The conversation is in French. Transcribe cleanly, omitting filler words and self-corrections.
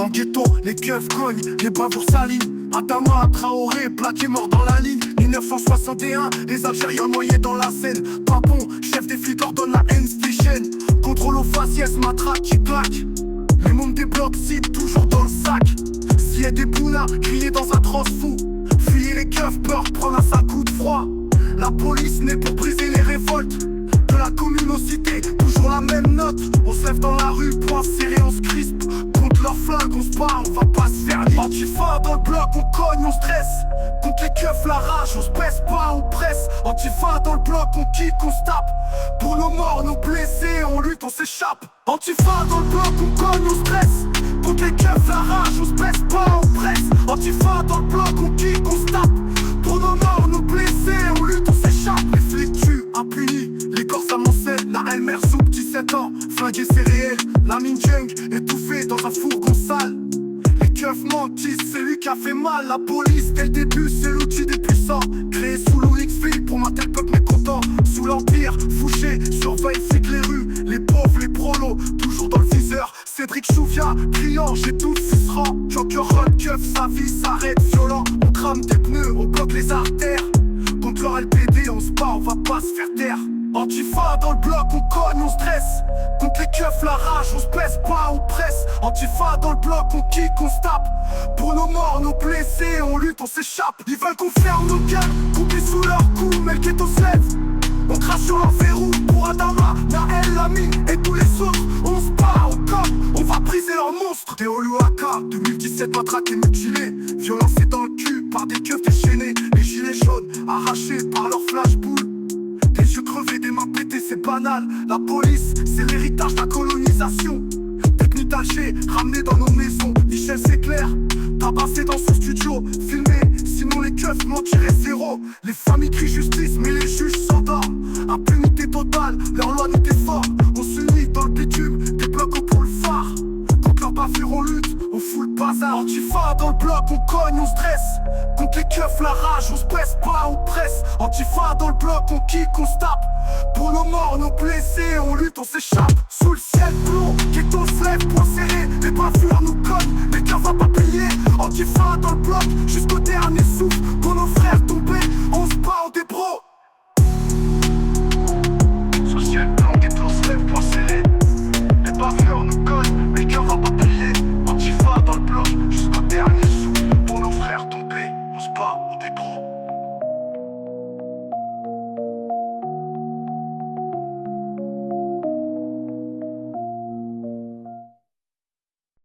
le ghetto, les keufs cognent, les bavours s'alignent. Adama Traoré, plaqué mort dans la ligne. 1961, les Algériens noyés dans la Seine. Pas bon, chef des flics ordonne la haine se déchaîne. Contrôle aux faciès, matraque qui claque. Les mômes des blocs citent toujours dans le sac. S'il y a des bounas, crier dans un trance fou. Fuyez les keufs, peur, prendre un sale coup de froid. La police n'est pour briser les révoltes de la communauté, toujours la même note. On se lève dans la rue, poing serré, on se crispe. Contre leur flingue, on se bat, on va pas se faire lier. Antifa dans le bloc, on cogne, on stresse. Contre les keufs, la rage, on se baisse pas, on presse. Antifa dans le bloc, on kick, on se tape. Pour nos morts, nos blessés, on lutte, on s'échappe. Antifa dans le bloc, on cogne, on stresse. Contre les keufs, la rage, on se baisse pas, on presse. Antifa dans le bloc, on kick, on se tape. Pour nos morts, nos blessés, on lutte, on s'échappe. Les flics tuent, impunis, les corps s'amoncellent. La Elmer sous 17 ans, flingué c'est réel. La Minjung, étouffée dans un fourgon sale. Les keufs mentissent, c'est lui qui a fait mal. La police, dès le début, c'est l'outil des puissants. Créé sous l'OXV pour mater le peuple mécontent. Sous l'empire, Fouché, surveille, flic les rues. Les pauvres, les prolos, toujours dans le viseur. Cédric Chouvia, criant, j'ai tout sucera. Joker Rod, keuf, sa vie s'arrête violent. On crame des pneus, on bloque les artères. Contre leur LPD, on se bat, on va pas se faire taire. Antifa dans le bloc, on cogne, on stresse. Contre les keufs, la rage, on se baisse pas, on presse. Antifa dans le bloc, on kick, on se tape. Pour nos morts, nos blessés, on lutte, on s'échappe. Ils veulent qu'on ferme nos gueules, qu'on plie sous leur cou, mais le ghetto se lève. On crache sur leur verrou, pour Adama, Naël, Lamine et tous les autres. On se bat au corps, on va briser leurs monstres. Théoluaka, 2017, matraque et mutilé. Violencé dans le cul par des keufs déchaînés. Les gilets jaunes, arrachés par leur flashball. Des yeux crevés, des mains pétées, c'est banal. La police, c'est l'héritage de la colonisation. Technique d'Alger, ramené dans nos maisons. Michel, c'est clair, tabassé dans son studio. Filmé, sinon les keufs mentiraient zéro. Les familles crient justice, mais les juges s'endorment. Impunité totale, leur loi nous déforme. On s'unit dans le bitume, des blocs pour le phare. Contre leur bavure on lutte, on fout le bazar. Antifa dans le bloc, on cogne, on stresse. Contre les keufs, la rage, on se baisse pas, on presse. Antifa dans le bloc, on kick, on se tape. Pour nos morts, nos blessés, on lutte, on s'échappe. Sous le